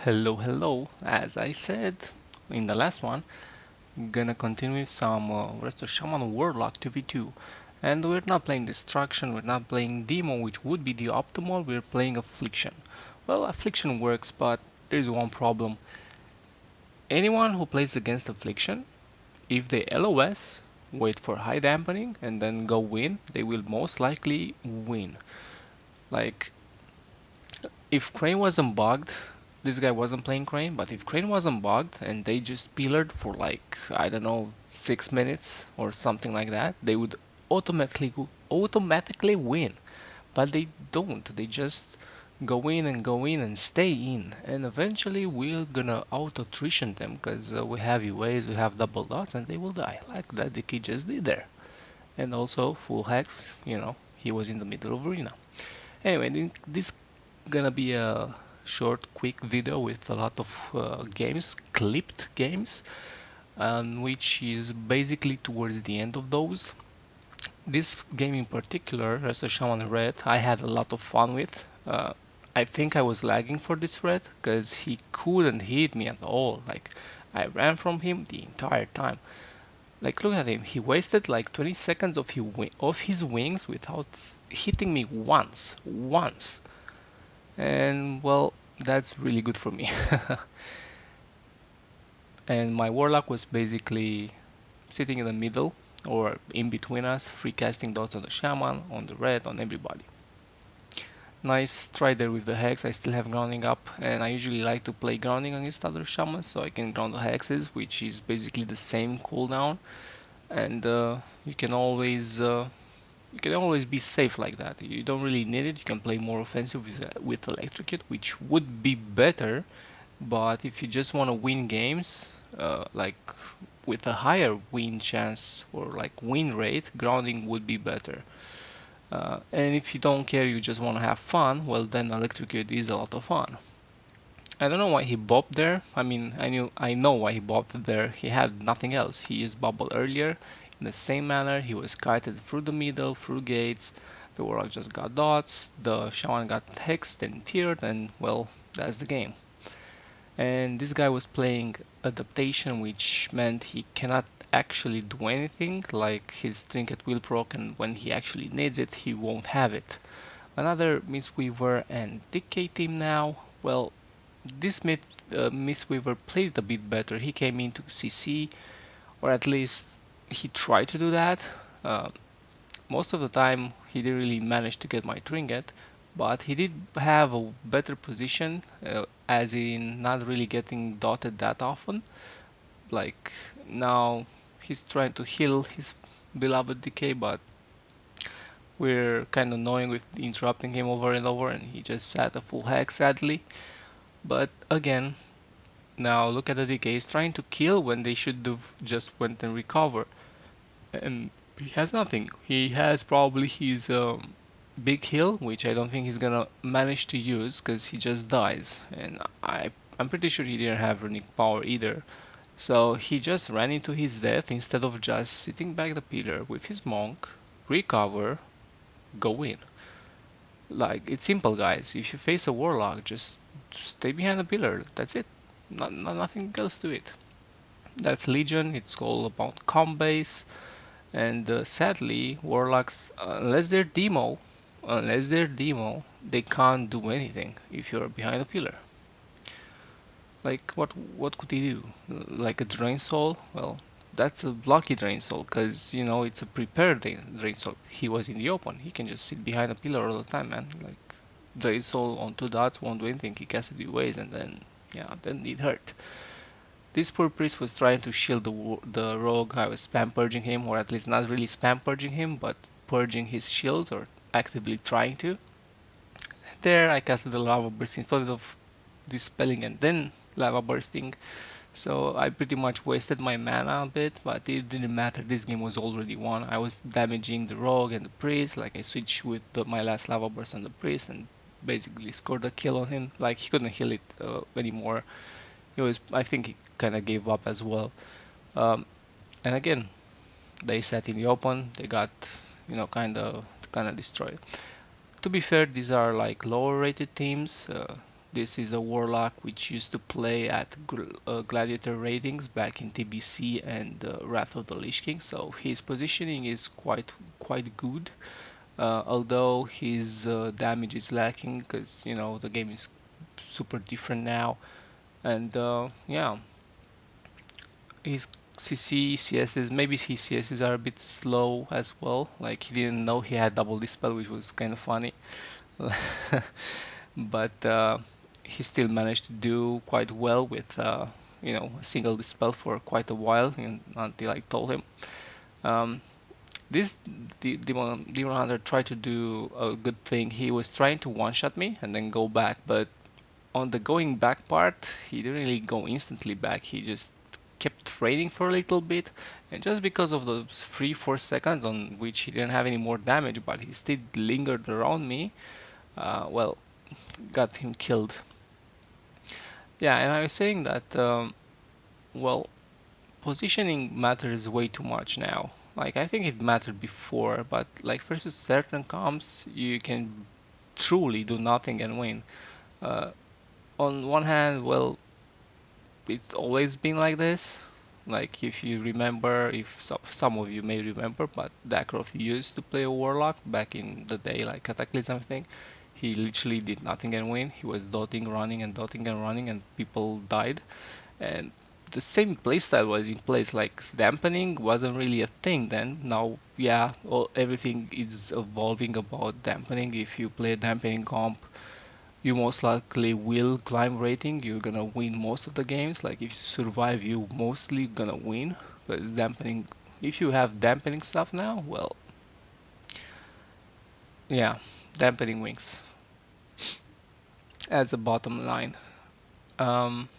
Hello. As I said in the last one, gonna continue with some Resto Shaman Warlock 2v2. And we're not playing Destruction, we're not playing Demo, which would be the optimal, we're playing Affliction. Well, Affliction works, but there's one problem. Anyone who plays against Affliction, if they LOS, wait for high dampening, and then go win, they will most likely win. Like, if Crane wasn't bugged, this guy wasn't playing Crane, but if Crane wasn't bugged and they just pillared for like, I don't know, 6 minutes or something like that, they would automatically win. But they don't. They just go in and stay in, and eventually we're gonna auto attrition them because we have ways, we have double dots, and they will die like that the kid just did there. And also full hex, he was in the middle of arena. Anyway, this gonna be a short, quick video with a lot of games, clipped games, which is basically towards the end of those. This game in particular, Resto Sham Red, I had a lot of fun with. I think I was lagging for this red because he couldn't hit me at all. Like, I ran from him the entire time. Like, look at him. He wasted like 20 seconds of his wings without hitting me once. Once. And well, that's really good for me. And my warlock was basically sitting in the middle or in between us, free casting dots on the shaman, on the red, on everybody. Nice try there with the hex. I still have grounding up, and I usually like to play grounding against other shamans so I can ground the hexes, which is basically the same cooldown, and you can always be safe like that. You don't really need it. You can play more offensive with electrocute, which would be better. But if you just want to win games, like with a higher win chance or like win rate, grounding would be better. And if you don't care, you just want to have fun, well then electrocute is a lot of fun. I don't know why he bopped there. I mean, I know why he bopped there. He had nothing else. He used bubble earlier. In the same manner, he was kited through the middle, through gates. The warlock just got dots. The shaman got hexed and tiered, and well, that's the game. And this guy was playing adaptation, which meant he cannot actually do anything. Like his trinket will proc, and when he actually needs it, he won't have it. Another Mistweaver and Decay team now. Well, this Mistweaver played a bit better. He came into CC, or at least he tried to do that. Uh, Most of the time, he didn't really manage to get my trinket, but he did have a better position, as in not really getting dotted that often. Like now, he's trying to heal his beloved decay, but we're kind of annoying with interrupting him over and over, and he just sat a full hack sadly. But again, now look at the decay. He's trying to kill when they should have just went and recover, and he has nothing. He has probably his big heal, which I don't think he's gonna manage to use because he just dies, and I'm pretty sure he didn't have runic power either. So he just ran into his death instead of just sitting back the pillar with his monk, recover, go in. Like, it's simple, guys. If you face a warlock, just stay behind the pillar. That's it. Nothing else to it. That's Legion. It's all about comp base. And sadly, warlocks, unless they're demo, they can't do anything if you're behind a pillar. Like, what could he do? Like a drain soul? Well, that's a lucky drain soul, cause it's a prepared drain soul. He was in the open. He can just sit behind a pillar all the time, man. Like, drain soul on 2 dots won't do anything. He casted it ways, and then yeah, then it hurt. This poor priest was trying to shield the rogue. I was spam purging him, or at least not really spam purging him, but purging his shields, or actively trying to. There, I casted the lava burst instead of dispelling and then lava bursting. So I pretty much wasted my mana a bit, but it didn't matter. This game was already won. I was damaging the rogue and the priest. Like, I switched with my last lava burst on the priest and basically scored a kill on him. Like, he couldn't heal it anymore. I think he kind of gave up as well. Um, and again, they sat in the open. They got, kind of destroyed. To be fair, these are like lower rated teams. This is a warlock which used to play at gladiator ratings back in TBC and Wrath of the Lich King, so his positioning is quite good. Although his damage is lacking because the game is super different now, and yeah, his CSs, maybe his CSs are a bit slow as well. Like he didn't know he had double dispel, which was kind of funny. But he still managed to do quite well with a single dispel for quite a while until I told him. Um, this Demon Hunter tried to do a good thing. He was trying to one-shot me and then go back, but on the going back part, he didn't really go instantly back. He just kept trading for a little bit, and just because of those 3-4 seconds on which he didn't have any more damage, but he still lingered around me, well, got him killed. Yeah, and I was saying that, well, positioning matters way too much now. Like, I think it mattered before, but like versus certain comps, you can truly do nothing and win. Uh, on one hand, well, it's always been like this. Like, if you remember, if some of you may remember, but Dakroth used to play a warlock back in the day, like Cataclysm thing. He literally did nothing and win. He was dotting and running, and people died. And the same playstyle was in place. Like dampening wasn't really a thing then. Now, yeah, everything is evolving about dampening. If you play a dampening comp, you most likely will climb rating. You're gonna win most of the games. Like if you survive, you mostly gonna win. Because dampening, if you have dampening stuff now, well, yeah, dampening wings as a bottom line. Um,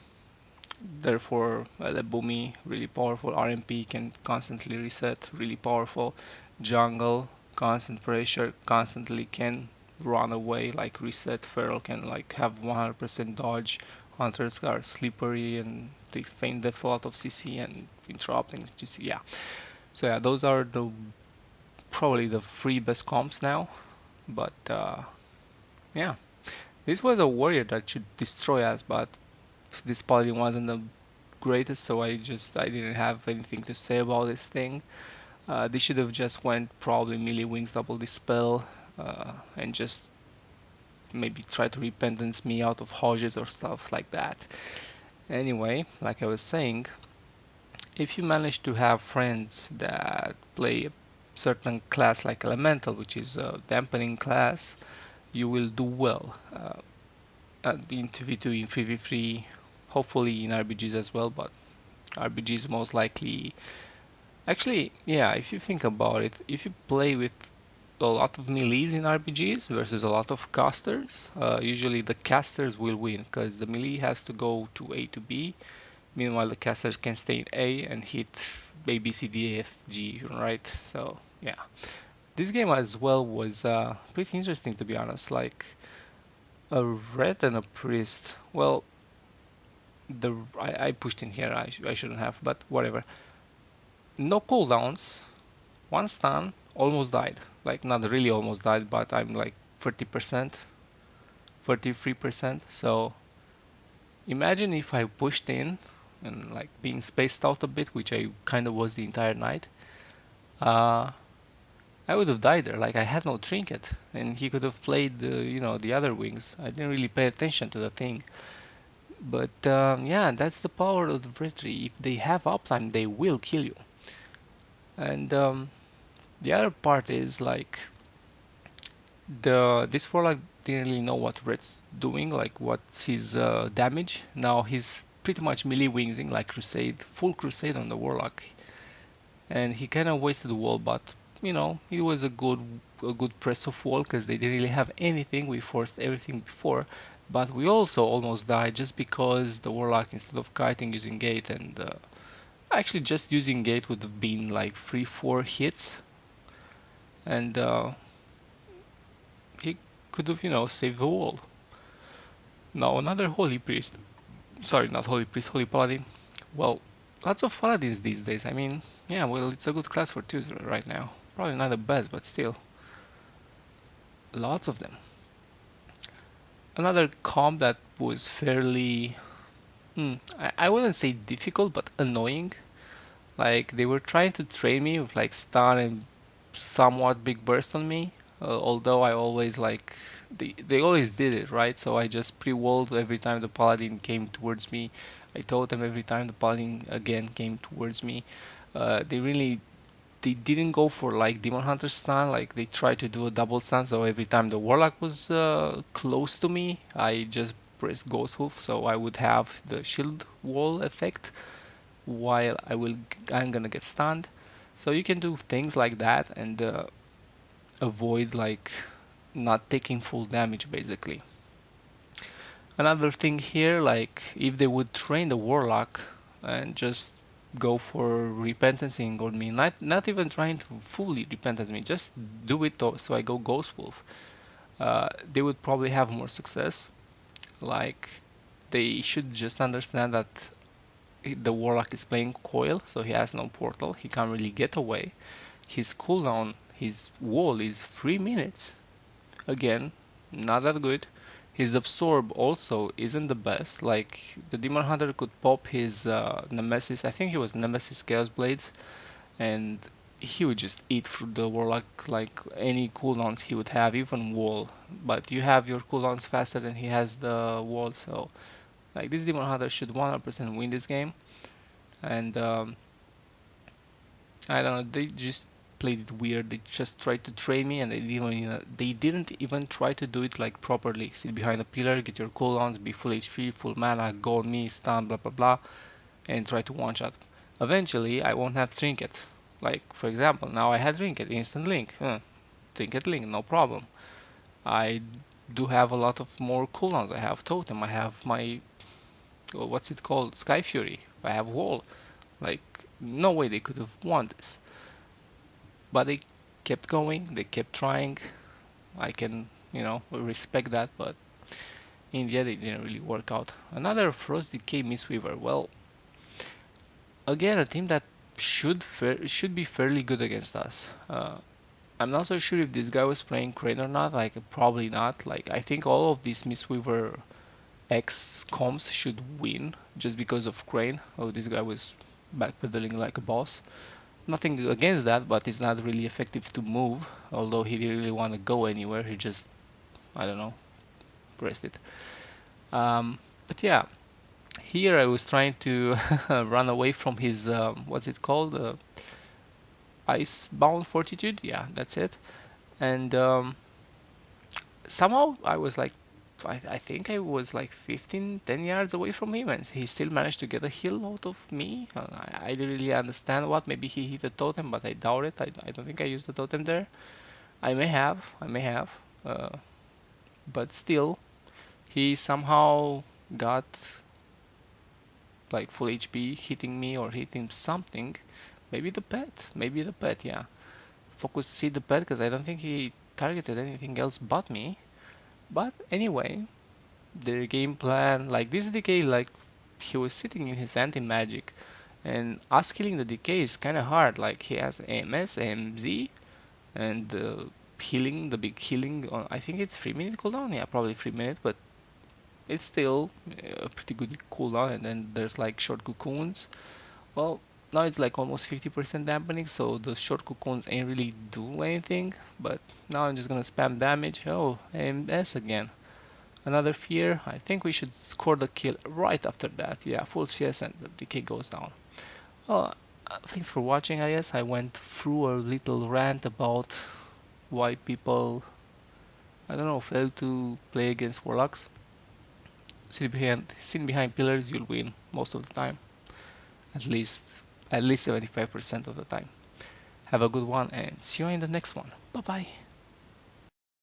Therefore, the Boomy, really powerful. RMP can constantly reset, really powerful. Jungle, constant pressure, constantly can run away, like reset. Feral can like have 100% dodge. Hunters are slippery and they feign the lot of CC and interrupting. Just yeah. So yeah, those are the probably the three best comps now. But yeah, this was a warrior that should destroy us, but this paladin wasn't the greatest, so I didn't have anything to say about this thing. They should have just went probably melee wings double dispel and just maybe try to repentance me out of Hodges or stuff like that. Anyway, like I was saying, if you manage to have friends that play a certain class like Elemental, which is a dampening class, you will do well in 2v2, in 3v3, hopefully in RBGs as well, but RBGs most likely. Actually, yeah, if you think about it, if you play with a lot of melees in RPGs versus a lot of casters, usually the casters will win because the melee has to go to A to B. Meanwhile, the casters can stay in A and hit A, B, C, D, E, F, G, right? So, yeah. This game as well was pretty interesting, to be honest. Like, a red and a priest. Well, I pushed in here, I shouldn't have, but whatever. No cooldowns, one stun, almost died. Like, not really almost died, but I'm like 30%, 33%. So, imagine if I pushed in and like being spaced out a bit, which I kind of was the entire night. I would have died there. Like I had no trinket, and he could have played the other wings. I didn't really pay attention to the thing, but yeah, that's the power of the Vetri. If they have uptime, they will kill you. And the other part is like this warlock didn't really know what Red's doing, like what's his damage. Now he's pretty much melee wingsing like Crusade, full Crusade on the warlock, and he kind of wasted the wall, but it was a good press of wall because they didn't really have anything. We forced everything before, but we also almost died just because the warlock, instead of kiting, using gate, and actually just using gate would have been like 3-4 hits, and he could have saved the wall. Now another holy priest, sorry, not holy priest, holy paladin. Well, lots of paladins these days. I mean, yeah, well, it's a good class for Tuesday right now. Probably not the best, but still, lots of them. Another comp that was fairly, I wouldn't say difficult, but annoying. Like they were trying to train me with like stun and somewhat big burst on me. Although I always like they always did it right, so I just pre-walled every time the paladin came towards me. I told them every time the paladin again came towards me. They didn't go for like demon hunter stun. Like they tried to do a double stun, so every time the warlock was close to me, I just pressed ghost hoof, so I would have the shield wall effect while I'm gonna get stunned. So you can do things like that and avoid like not taking full damage basically. Another thing here, like if they would train the warlock and just go for repentancing on me, not even trying to fully repentance me, just do it so I go ghost wolf. They would probably have more success. Like they should just understand that the warlock is playing coil, so he has no portal. He can't really get away. His cooldown, his wall is 3 minutes. Again, not that good. His absorb also isn't the best. Like the demon hunter could pop his nemesis. I think he was nemesis chaos blades, and he would just eat through the warlock like any cooldowns he would have, even wall. But you have your cooldowns faster than he has the wall, so like this demon hunter should 100% win this game. And I don't know, they just played it weird. They just tried to train me, and they didn't even try to do it like properly. Sit behind a pillar, get your cooldowns, be full HP, full mana, go on me, stun, blah blah blah, and try to one shot. Eventually, I won't have trinket. Like for example, now I had trinket, instant link, trinket link, no problem. I do have a lot of more cooldowns. I have totem. I have my what's it called, Sky Fury. I have wall. Like no way they could have won this. But they kept going, they kept trying. I can, respect that, but in the end it didn't really work out. Another Frost Decay Mistweaver. Well, again, a team that should be fairly good against us. I'm not so sure if this guy was playing Crane or not. Like probably not. Like I think all of these Mistweaver X comps should win just because of Crane. Oh, this guy was backpedaling like a boss. Nothing against that, but it's not really effective to move. Although he didn't really want to go anywhere, he just, I don't know, pressed it. But yeah, here I was trying to run away from his, what's it called? Icebound Fortitude? Yeah, that's it. And somehow I was like, I think I was like 10 yards away from him, and he still managed to get a heal out of me. I didn't really understand what. Maybe he hit a totem, but I doubt it. I don't think I used the totem there. I may have. But still, he somehow got like full HP hitting me or hitting something. Maybe the pet. Yeah. Focus see the pet because I don't think he targeted anything else but me. But anyway, their game plan, like this decay, like he was sitting in his anti-magic, and us killing the decay is kind of hard. Like he has AMS, AMZ, and healing, the big healing. I think it's 3 minute cooldown. Yeah, probably 3 minutes, but it's still a pretty good cooldown. And then there's like short cocoons. Well, now it's like almost 50% dampening, so the short cocoons ain't really do anything. But now I'm just gonna spam damage. Oh, AMS again. Another fear. I think we should score the kill right after that. Yeah, full CS and the decay goes down. Well, thanks for watching. I guess I went through a little rant about why people, I don't know, fail to play against warlocks. Sit behind pillars, you'll win most of the time. At least 75% of the time. Have a good one and see you in the next one. Bye bye.